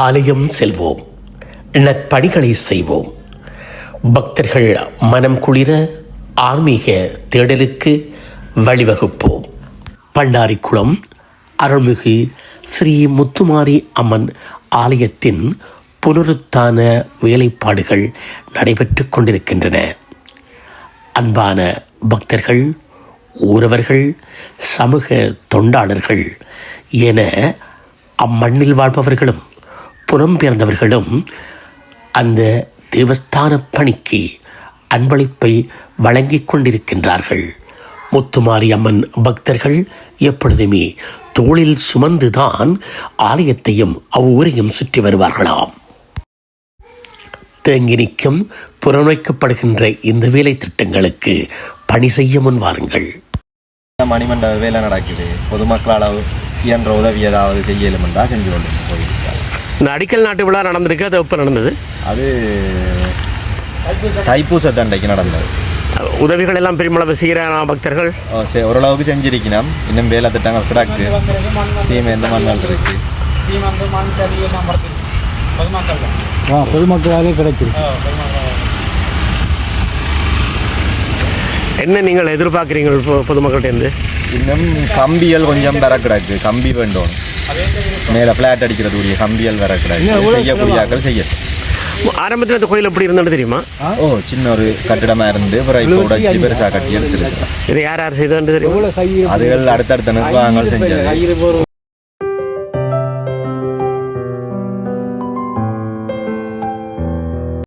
ஆலயம் செல்வோம், நற்பணிகளை செய்வோம். பக்தர்கள் மனம் குளிர ஆன்மீக தேடலுக்கு வழிவகுப்போம். பண்டாரிக்குளம் அருள்மிகு ஸ்ரீ முத்துமாரி அம்மன் ஆலயத்தின் புனருத்தான வேலைப்பாடுகள் நடைபெற்று கொண்டிருக்கின்றன. அன்பான பக்தர்கள், ஊரவர்கள், சமூக தொண்டாளர்கள் என அம்மண்ணில் வாழ்பவர்களும் புலம்பெயர்ந்தவர்களும் அந்த தேவஸ்தான பணிக்கு அன்பளிப்பை வழங்கிக் கொண்டிருக்கின்றார்கள். முத்துமாரி அம்மன் பக்தர்கள் எப்பொழுதுமே தோளில் சுமந்துதான் ஆலயத்தையும் அவ்வூரையும் சுற்றி வருவார்களாம். தேங்கி நிற்கும் புறநோய்க்கப்படுகின்ற இந்த வேலை திட்டங்களுக்கு பணி செய்ய முன் வாருங்கள். மணிமண்டப வேலை நடக்குது. பொதுமக்களால் இயன்ற உதவி ஏதாவது செய்யலும் என்றால் செஞ்சு கொண்டு போயிருக்காங்க. இந்த அடிக்கல் நாட்டு விழா நடந்திருக்கு, அது எப்போ நடந்தது? அது தைப்பூச தண்டைக்கு நடந்தது. உதவிகள் எல்லாம் பெருமளவு செய்கிற பக்தர்கள் ஓரளவுக்கு செஞ்சிருக்கணும். இன்னும் வேலை திட்டங்கள் கிடக்கு. சீமெந்த மண்ணல் இருக்கு. பொதுமக்களாலே கிடைக்கும். என்ன நீங்கள் எதிர்பார்க்குறீங்க பொதுமக்கள்கிட்ட? இன்னும் கம்பியல் கொஞ்சம் வர கிடக்கு. கம்பி வேண்டும். மேலே ஃப்ளாட் அடிக்கிறது உரிய கம்பியல் வர கிடக்கு. செய்யக்கூடியாக்கள் செய்ய. ஆரம்பத்தில் அந்த கோயில் எப்படி இருந்தது தெரியுமா? சின்ன ஒரு கட்டிடமாக இருந்து உடைச்சி பெருசாக கட்டி எடுத்துருக்கு. இதை யார் யார் செய்தது தெரியும்? அதுகள் அடுத்தடுத்த நிர்வாகங்கள் செஞ்சது.